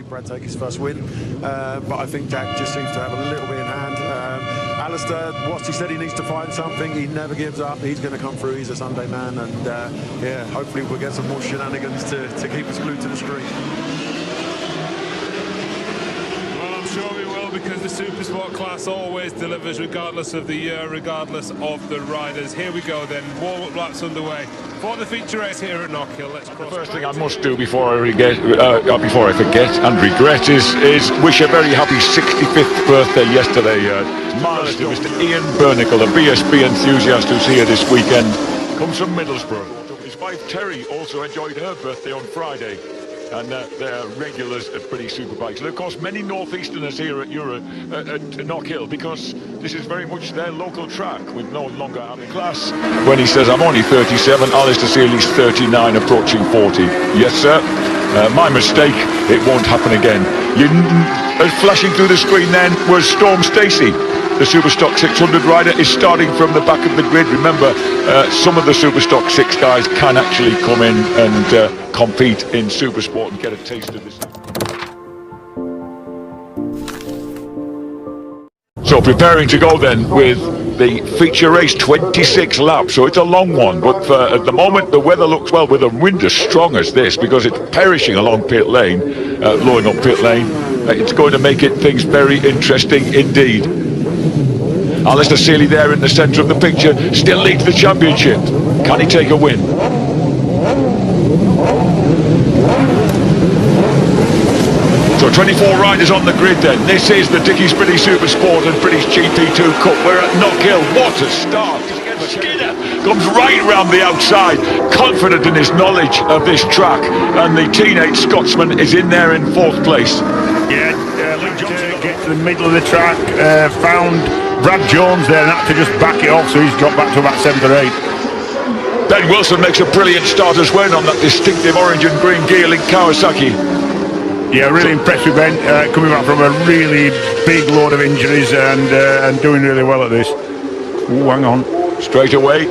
Brad take his first win, but I think Jack just seems to have a little bit in hand. Alistair, what he said, he needs to find something. He never gives up. He's going to come through. He's a Sunday man, and yeah, hopefully we'll get some more shenanigans to keep us glued to the screen. Well, I'm sure we will, because the Super Sport class always delivers, regardless of the year, regardless of the riders. Here we go then, warm-up laps underway for the feature race here at Knockhill. Let's cross. The first thing I must do before I forget and regret is wish a very happy 65th birthday yesterday. Mars to Mr. Ian Burnicle, a BSB enthusiast who's here this weekend. Comes from Middlesbrough. His wife Terry also enjoyed her birthday on Friday. And they're regulars at British Superbikes. And of course, many northeasterners here at Knockhill, because this is very much their local track, with no longer having class. When he says, I'm only 37, Alistair Seeley's 39, approaching 40. Yes, sir. My mistake. It won't happen again. Flashing through the screen then was Storm Stacey. The Superstock 600 rider is starting from the back of the grid. Remember, some of the Superstock 6 guys can actually come in and compete in Supersport and get a taste of this. So preparing to go then with the feature race, 26 laps, so it's a long one, but at the moment the weather looks well, with a wind as strong as this, because it's perishing along pit lane, blowing up pit lane. It's going to make things very interesting indeed. Alistair Seeley there in the centre of the picture, still leads the championship. Can he take a win? So 24 riders on the grid then. This is the Dickies British Supersport and British GP2 Cup. We're at Knockhill. What a start. Skinner comes right round the outside, confident in his knowledge of this track, and the teenage Scotsman is in there in 4th place. Yeah, Luke Johnson get to the middle of the track, found Brad Jones there and had to just back it off, so he's got back to about 7th or 8th. Ben Wilson makes a brilliant start as well on that distinctive orange and green gear-link Kawasaki. Yeah, really impressed with Ben, coming back from a really big load of injuries and doing really well at this. Ooh, hang on. Straight away,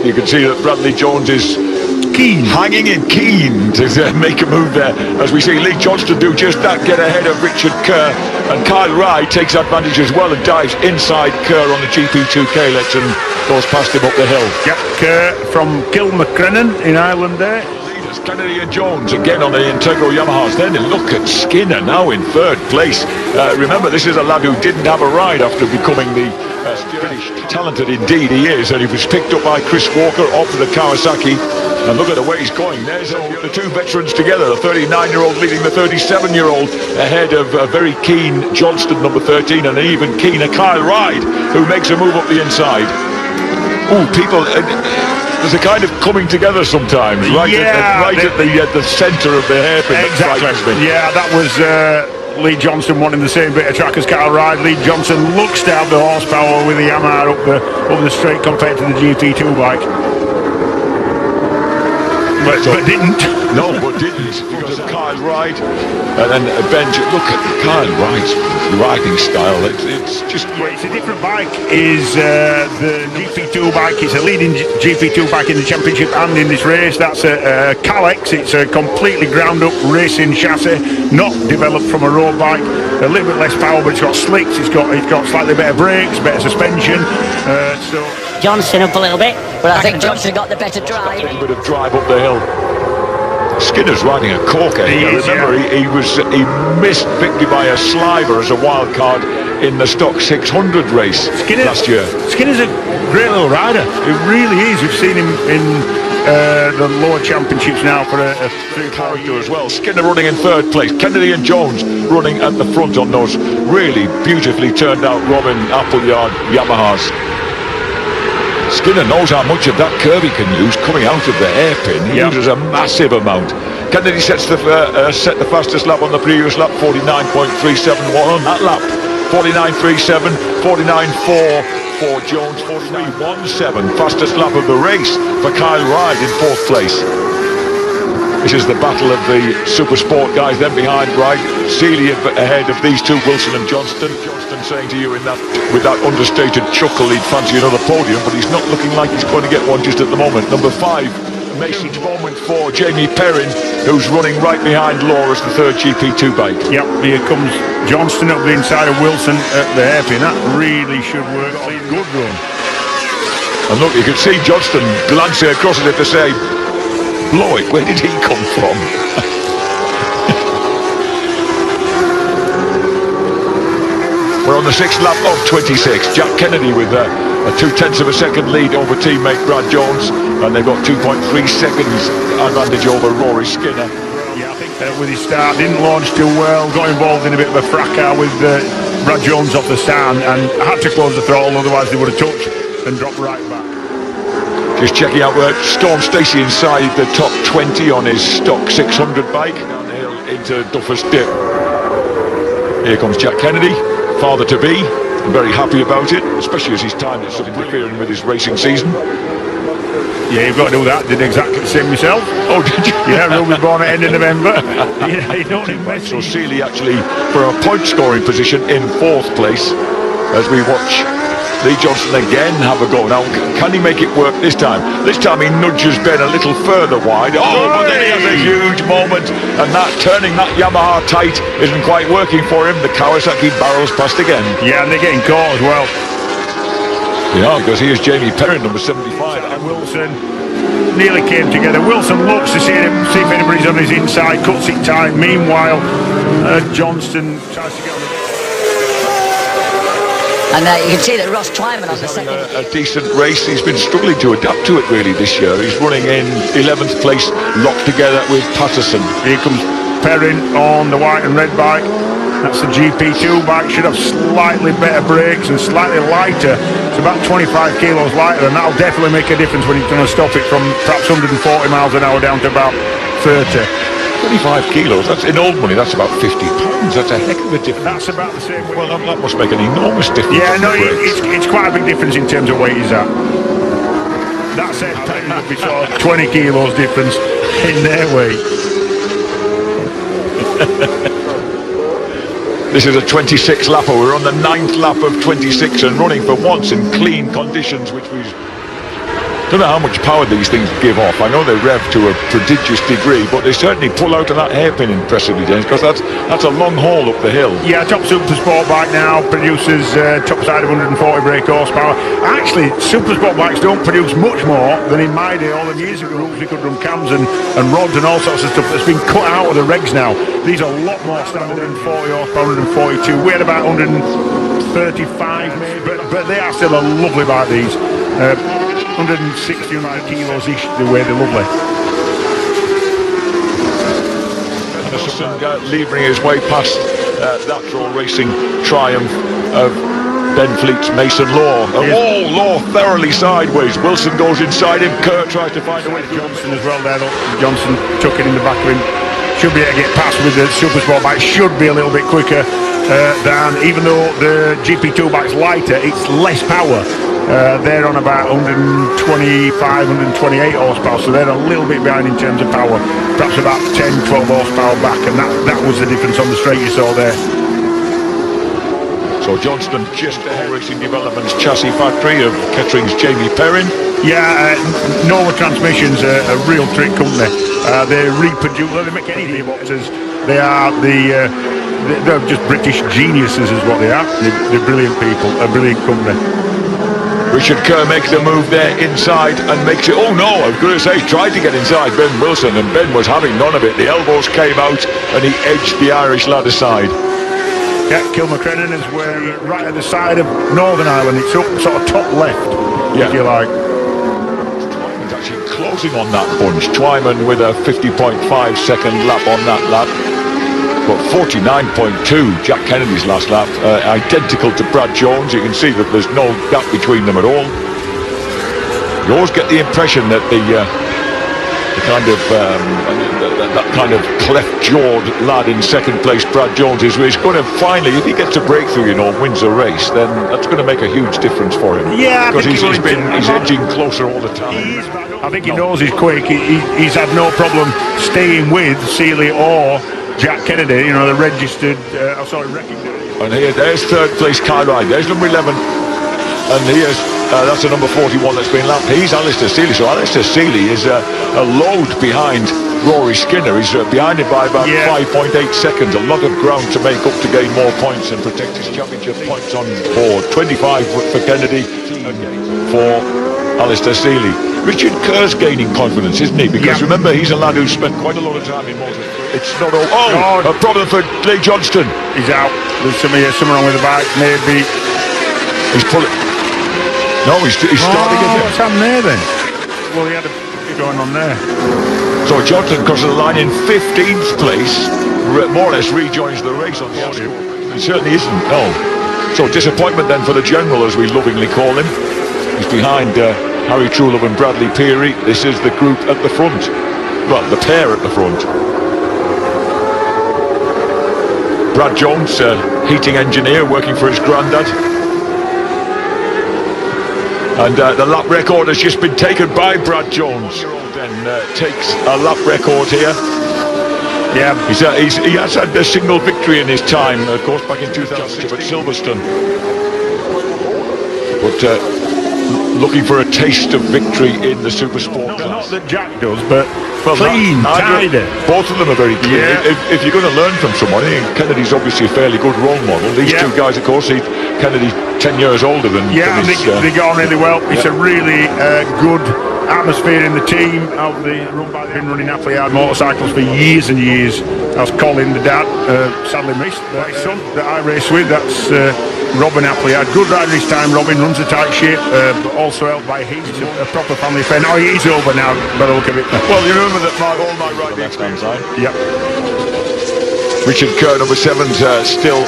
you can see that Bradley Jones is hanging in, keen to make a move there, as we see Lee Johnston do just that, get ahead of Richard Kerr, and Kyle Rye takes advantage as well and dives inside Kerr on the GP2 Kalex and goes past him up the hill. Yep, Kerr from Kilmacrennan in Ireland there. Leaders Kennedy and Jones again on the Integral Yamahas. Then look at Skinner now in 3rd place. Remember, this is a lad who didn't have a ride after becoming the British. Talented indeed he is, and he was picked up by Chris Walker off the Kawasaki. And look at the way he's going. There's the two veterans together, the 39-year-old leading the 37-year-old ahead of a very keen Johnston, number 13, and an even keener Kyle Ride, who makes a move up the inside. Ooh, people, there's a kind of coming together sometimes, right? Yeah, at the centre of the hairpin. Exactly. Yeah, that was Lee Johnson wanting the same bit of track as Kyle Ride. Lee Johnson looks to have the horsepower with the Yamaha up the straight compared to the GP2 bike. But didn't. No, but didn't. Because of Kyle Ride. And then Benji, look at Kyle Ride's riding style. It's just great. It's a different bike. Is the GP2 bike. It's a leading GP2 bike in the championship and in this race. That's a Kalex. It's a completely ground up racing chassis, not developed from a road bike. A little bit less power, but it's got slicks. It's got slightly better brakes, better suspension. So Johnson up a little bit, but I think Johnson got the better drive. A little bit of drive up the hill. Skinner's riding a corker. Remember, he missed victory by a sliver as a wild card in the Stock 600 race last year. Skinner's a great little rider. It really is. We've seen him in the lower championships now for a character as well. Skinner running in 3rd place. Kennedy and Jones running at the front on those really beautifully turned out Robin Appleyard Yamahas. Skinner knows how much of that curve he can use coming out of the hairpin. He uses a massive amount. Kennedy set the fastest lap on the previous lap, 49.371 on that lap. 49.37, 49.4 for Jones, 43.17. Fastest lap of the race for Kyle Ride in 4th place. This is the battle of the Supersport guys, then behind Ride. Seeley ahead of these two, Wilson and Johnston. Johnston saying to you with that understated chuckle he'd fancy another podium, but he's not looking like he's going to get one just at the moment. Number 5, Mason's moment for Jamie Perrin, who's running right behind Law as the third GP2 bike. Yep, here comes Johnston up the inside of Wilson at the hairpin. That really should work. Good run. And look, you can see Johnston glancing across as if to say, Lloyd, where did he come from? We're on the 6th lap of 26. Jack Kennedy with a 0.2 of a second lead over teammate Brad Jones, and they've got 2.3 seconds advantage over Rory Skinner. Yeah, I think with his start, didn't launch too well, got involved in a bit of a fracas with Brad Jones off the stand, and had to close the throttle, otherwise they would have touched and dropped right back. Just checking out where Storm Stacey inside the top 20 on his stock 600 bike, down the hill into Duffer's Dip. Here comes Jack Kennedy, father-to-be, very happy about it, especially as his time is interfering with his racing season. Yeah, you've got to do that. Did exactly the same myself. Oh, did you? Yeah, Ruby was born at end of November. Yeah, you don't invest. So Seeley actually for a point-scoring position in 4th place as we watch Lee Johnson again have a go. Now, can he make it work this time? This time he nudges Ben a little further wide. Oh, but then he has a huge moment, and that turning that Yamaha tight isn't quite working for him. The Kawasaki barrels past again. Yeah, and they're getting caught as well. Yeah, because here's Jamie Perrin, number 75. And Wilson nearly came together. Wilson looks to see if anybody's on his inside, cuts it tight. Meanwhile, Johnston tries to get on the... And you can see that Ross Twyman on the second. A decent race. He's been struggling to adapt to it really this year. He's running in 11th place, locked together with Patterson. Here comes Perrin on the white and red bike. That's the GP2 bike. Should have slightly better brakes and slightly lighter. It's about 25 kilos lighter, and that'll definitely make a difference when he's going to stop it from perhaps 140 miles an hour down to about 30. 25 kilos, that's in old money, that's about 50 pounds. That's a heck of a difference. That's about the same. Well, that must make an enormous difference. Yeah, no, it's quite a big difference in terms of weight he's at. That said, we saw 20 kilos difference in their weight. This is a 26 lapper. We're on the 9th lap of 26 and running for once in clean conditions, which we don't know how much power these things give off. I know they rev to a prodigious degree, but they certainly pull out of that hairpin impressively, James, because that's a long haul up the hill. Yeah, top super sport bike now produces top side of 140 brake horsepower. Actually, super sport bikes don't produce much more than in my day. All the years ago, we could run cams and rods and all sorts of stuff that's been cut out of the regs now. These are a lot more standard than 40 horsepower, 142. We had about 135 maybe, but they are still a lovely bike, these. 160 kilos-ish, the way they're lovely. Anderson levering his way past that Troll Racing triumph of Ben Fleet's Mason Law. Law thoroughly sideways. Wilson goes inside him. Kerr tries to find a way. Johnson as well there. Johnson took it in the back of him. Should be able to get past with the super sport bike. Should be a little bit quicker than, even though the GP2 bike's lighter, it's less power. They're on about 125, 128 horsepower, so they're a little bit behind in terms of power. Perhaps about 10, 12 horsepower back, and that was the difference on the straight you saw there. So Johnston just ahead. Racing Development's chassis factory of Kettering's Jamie Perrin. Yeah, Nova Transmission's a real trick company. They reproduce, they make any gearboxes. They are they're just British geniuses is what they are. They're brilliant people, a brilliant company. Richard Kerr makes the move there inside and makes it, oh no, I was going to say, tried to get inside Ben Wilson, and Ben was having none of it. The elbows came out and he edged the Irish lad aside. Yeah, Kilmacrennan is where right at the side of Northern Ireland. It's up sort of top left, if you like. Twyman's actually closing on that bunch. Twyman with a 50.5 second lap on that lap. But 49.2, Jack Kennedy's last lap, identical to Brad Jones. You can see that there's no gap between them at all. You always get the impression that that kind of cleft-jawed lad in second place, Brad Jones, is going to finally, if he gets a breakthrough, wins a race, then that's going to make a huge difference for him. Yeah, because he's edging closer all the time. I think he knows he's quick. He's had no problem staying with Seeley or Jack Kennedy, the registered, recognised. And there's third place Kyle Ryan. There's number 11. and here's that's the number 41 that's been lapped. He's Alistair Seeley. So Alistair Seeley is a load behind Rory Skinner. He's behind him by about 5.8 seconds. A lot of ground to make up to gain more points and protect his championship points on board. 25 for Kennedy, for Alistair Seeley. Richard Kerr's gaining confidence, isn't he? Because remember, he's a lad who's spent quite a lot of time in motor. It's not all. Oh, a problem for Lee Johnston. He's out. There's something wrong with the bike. Maybe he's pulling. No, he's starting again. What's happened there then? Well, he had a bit going on there. So Johnston crosses the line in 15th place. More or less rejoins the race on the outside. He certainly isn't. No. So disappointment then for the general, as we lovingly call him. He's behind Harry Trulove and Bradley Peary. This is the group at the front. Well, the pair at the front. Brad Jones, heating engineer, working for his granddad. And the lap record has just been taken by Brad Jones. Then takes a lap record here. Yeah, he has had a single victory in his time, of course, back in 2006 at Silverstone. But looking for a taste of victory in the Super Sport class. Not that Jack does, but clean, tidy. Both of them are very clean. Yeah. If you're going to learn from someone, Kennedy's obviously a fairly good role model. These two guys, of course, Kennedy's 10 years older than. Yeah, and they got on really well. It's a really good atmosphere in the team. Been running Appleyard motorcycles for years and years. As Colin, the dad, sadly missed. My son that I race with, that's Robin Appleyard. Good rider this time. Robin runs a tight ship, but also helped by Heath, a proper family friend. Oh, he's over now, by the look of it. Well, you remember that all my riding experience. Yep. Richard Kerr, number 7, still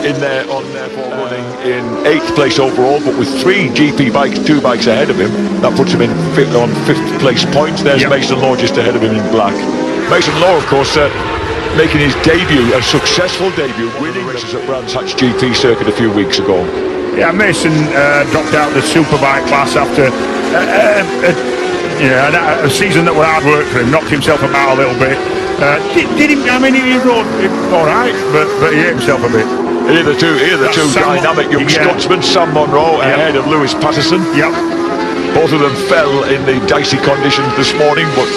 in there on therefore running in 8th place overall, but with 3 GP bikes, 2 bikes ahead of him. That puts him on 5th place points. There's Mason Law just ahead of him in black. Mason Law, of course, making his debut, a successful debut, winning races at Brands Hatch GP circuit a few weeks ago. Yeah, Mason dropped out the superbike class after a season that was hard work for him. Knocked himself about a little bit. Did him? I mean, he rode all right, but he hit himself a bit. Here the two dynamic young Scotsmen, Sam Monroe ahead of Lewis Patterson. Yep. Both of them fell in the dicey conditions this morning, but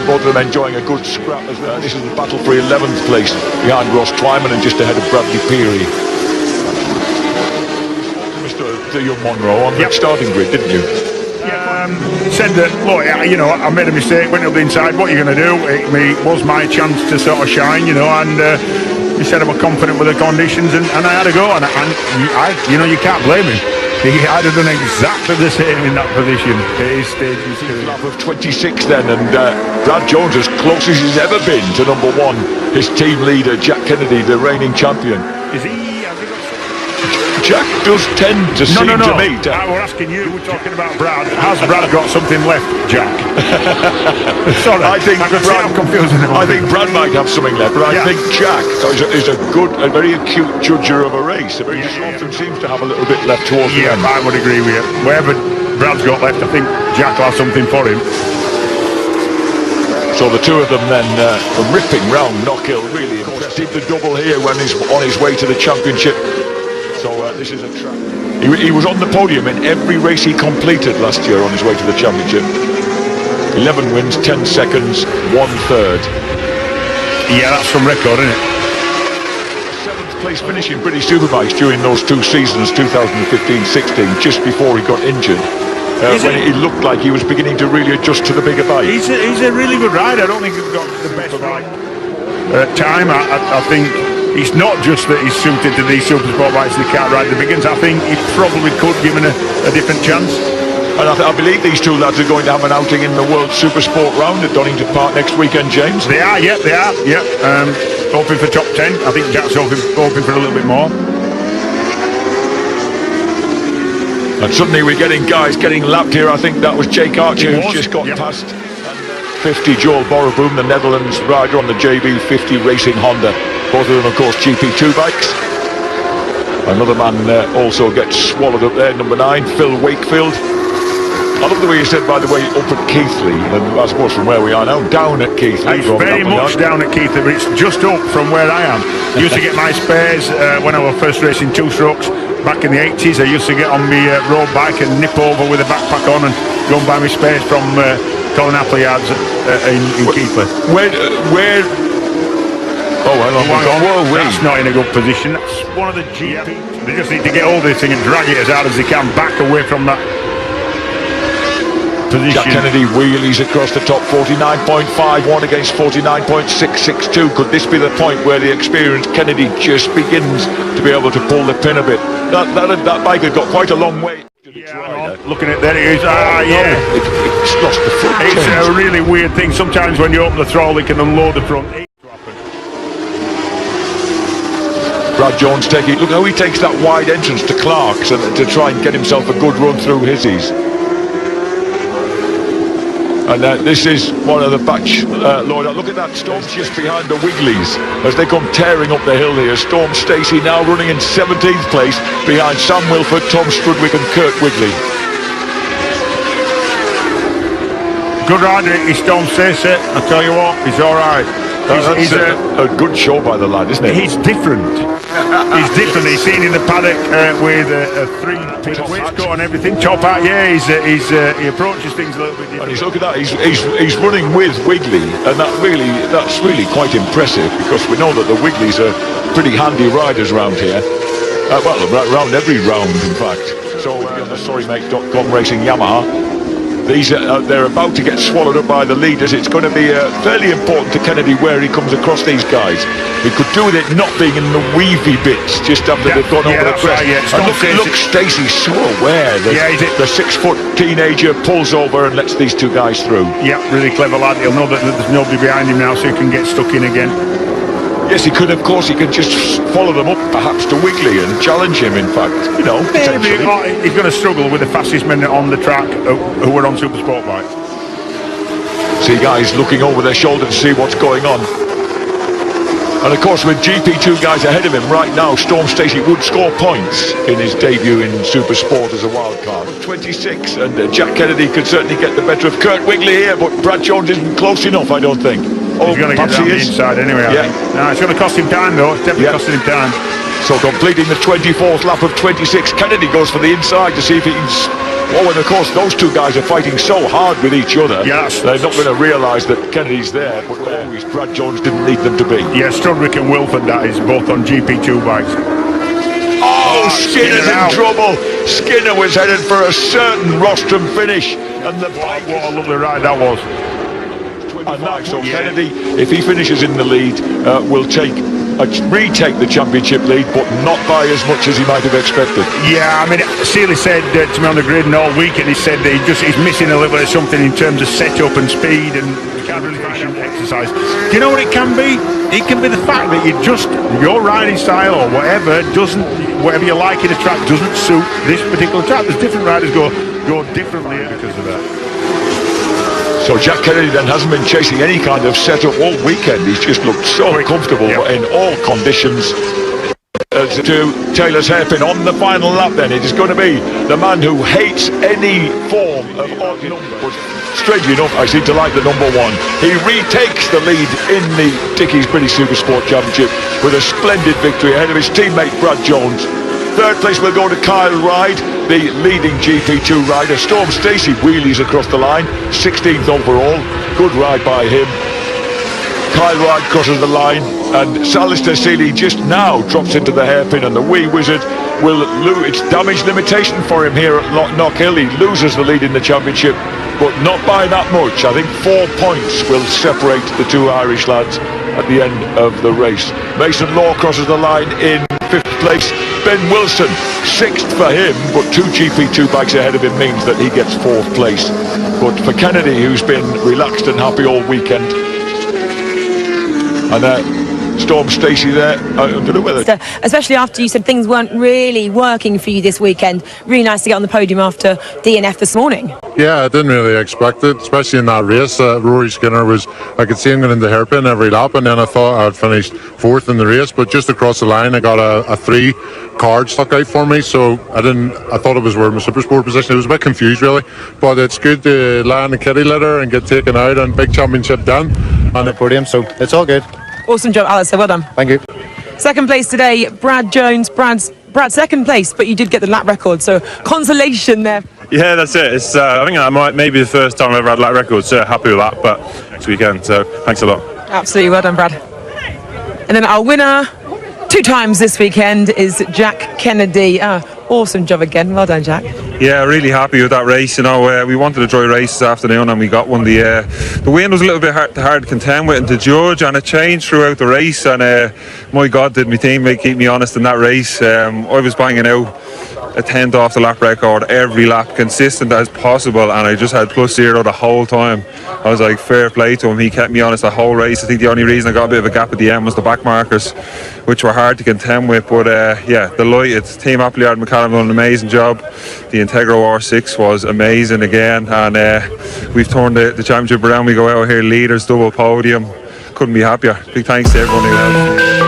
both of them enjoying a good scrap as well. This is the battle for 11th place behind Ross Twyman and just ahead of Bradley Peary. The young Monroe on the starting grid, didn't you? Said that, look, I made a mistake, went up the inside, what are you going to do? It was my chance to sort of shine, and he said I was confident with the conditions, and I had a go, and you can't blame him. I'd have done exactly the same in that position at his stage. Lap of 26 then, and Brad Jones as close as he's ever been to number 1, his team leader Jack Kennedy, the reigning champion. Is he? Jack does tend to seem to me. I was asking you, we're talking about Brad. Has Brad got something left, Jack? Sorry, I think Brad might have something left, but I think Jack is a very acute judger of a race. He often seems to have a little bit left towards the end. I would agree with you. Wherever Brad's got left, I think Jack will have something for him. So the two of them then ripping round Knockhill, really impressed. Did the double here when he's on his way to the championship. So this is a track. He was on the podium in every race he completed last year on his way to the championship. 11 wins, 10 seconds, 1/3. Yeah, that's from record, isn't it? 7th place finish in British Superbikes during those 2 seasons, 2015-16, just before he got injured. When he looked like he was beginning to really adjust to the bigger bike. He's a really good rider. I don't think he's got the best ride time. I think it's not just that he's suited to these super sport bikes and he can't ride the big ones. I think he probably could give him a different chance. And I believe these two lads are going to have an outing in the World Super Sport Round at Donington Park next weekend, James. They are. Hoping for top 10. I think Jack's hoping for a little bit more. And suddenly we're getting guys getting lapped here. I think that was Jake Archer who's just got past 50, Joel Boroboom, the Netherlands rider on the JB50 Racing Honda. Both of them, of course, GP2 bikes. Another man also gets swallowed up there, number 9, Phil Wakefield. I love the way you said, by the way, up at Keighley, and I suppose from where we are now, down at Keighley. It's very much down at Keighley, but it's just up from where I am. I used to get my spares when I was first racing 2-strokes. back in the 80s, I used to get on my road bike and nip over with a backpack on and go and buy me space from Colin Appleyard's in Keighley. Where? Oh, well, that's not in a good position. That's one of the GP. They just need to get hold of this thing and drag it as hard as they can back away from that position. Jack Kennedy wheelies across the top, 49.51 against 49.662. Could this be the point where the experienced Kennedy just begins to be able to pull the pin a bit? That bike had got quite a long way. Yeah, looking at that, it is. Yeah, it's lost the front. It's a really weird thing. Sometimes when you open the throttle, it can unload the front. Brad Jones taking, look how he takes that wide entrance to Clark's and to try and get himself a good run through hisies. And this is one of the batch, Lloyd. Look at that, Storm just behind the Wigleys as they come tearing up the hill here. Storm Stacey now running in 17th place behind Sam Wilford, Tom Strudwick and Kurt Wigley. Good rider, he's Storm Stacey. I tell you what, he's all right. He's a good show by the lad, isn't it? He's different. He's different. He's seen in the paddock with a three-piece waistcoat and everything. Top hat, yeah. He approaches things a little bit different. And look at that. He's running with Wigley, and that's really quite impressive because we know that the Wigleys are pretty handy riders around here. Well, around every round, in fact. So on the SorryMate.com Racing Yamaha. They're about to get swallowed up by the leaders. It's going to be fairly important to Kennedy where he comes across these guys. He could do with it not being in the weavy bits just after they've gone over the crest. Right, yeah. And look, Stacey's so aware. The 6-foot teenager pulls over and lets these two guys through. Yeah, really clever lad. He'll know that there's nobody behind him now, so he can get stuck in again. Yes, he could, of course, he could just follow them up, perhaps to Wigley and challenge him, in fact, you know, potentially. He's going to struggle with the fastest men on the track who are on super sport bikes. See guys looking over their shoulder to see what's going on. And of course, with GP2 guys ahead of him right now, Storm Stacey would score points in his debut in super sport as a wild card. 26, and Jack Kennedy could certainly get the better of Kurt Wigley here, but Brad Jones isn't close enough, I don't think. He's going to get down the inside anyway, I think. No, it's going to cost him time though. It's definitely costing him time. So completing the 24th lap of 26, Kennedy goes for the inside to see if he can... Oh, and of course those two guys are fighting so hard with each other. Yes. They're not going to realise that Kennedy's there, but always Brad Jones didn't need them to be. Yeah, Strudwick and Wilford, that is, both on GP2 bikes. Oh, Skinner's in trouble. Skinner was headed for a certain rostrum finish, and the bike... What a lovely ride that was. And that, so Kennedy, if he finishes in the lead, will retake the championship lead, but not by as much as he might have expected. Yeah, I mean, Sealy said to me on the grid and all week, and he said that he's missing a little bit of something in terms of setup and speed, and he can't really exercise. Do you know what it can be? It can be the fact that your riding style or whatever you like in a track doesn't suit this particular track. There's different riders go differently because of that. So Jack Kennedy then hasn't been chasing any kind of setup all weekend. He's just looked so comfortable in all conditions. To Taylor's hairpin on the final lap then. It is going to be the man who hates any form of odd numbers. Strangely enough, I seem to like the number one. He retakes the lead in the Dickies British Supersport Championship with a splendid victory ahead of his teammate Brad Jones. Third place will go to Kyle Ride, the leading GP2 rider. Storm Stacey wheelies across the line, 16th overall. Good ride by him. Kyle Ride crosses the line, and Alistair Seeley just now drops into the hairpin, and the wee wizard will lose. It's damage limitation for him here at Knockhill. He loses the lead in the championship, but not by that much. I think 4 points will separate the two Irish lads at the end of the race. Mason Law crosses the line in 5th place. Ben Wilson, 6th for him, but two GP2 bikes ahead of him means that he gets 4th place. But for Kennedy, who's been relaxed and happy all weekend, and Storm Stacey there, I don't know whether... Especially after you said things weren't really working for you this weekend. Really nice to get on the podium after DNF this morning. Yeah, I didn't really expect it, especially in that race. Rory Skinner I could see him going into the hairpin every lap, and then I thought I'd finished 4th in the race, but just across the line I got a 3 card stuck out for me, so I thought it was where my Supersport position. I was a bit confused really, but it's good to land the kitty litter and get taken out and big championship done on the podium, so it's all good. Awesome job, Alistair. Well done. Thank you. Second place today, Brad Jones. Brad's Brad, second place, but you did get the lap record, so consolation there. Yeah, that's it. It's I think that might maybe the first time I've ever had lap record, so happy with that. But next weekend, so thanks a lot. Absolutely, well done, Brad. And then our winner 2 times this weekend is Jack Kennedy. Awesome job again. Well done, Jack. Yeah, really happy with that race. You know, we wanted a dry race this afternoon, and we got one. The wind was a little bit hard to contend with and to judge, and it changed throughout the race. And my God, did my teammate keep me honest in that race? I was banging out a 10th off the lap record every lap, consistent as possible, and I just had +0 the whole time. I was like, fair play to him. He kept me honest the whole race. I think the only reason I got a bit of a gap at the end was the back markers, which were hard to contend with. But yeah, delighted. Team Appleyard McCallum done an amazing job. The Integro R6 was amazing again, and we've turned the championship around. We go out here leaders, double podium. Couldn't be happier. Big thanks to everyone who helped.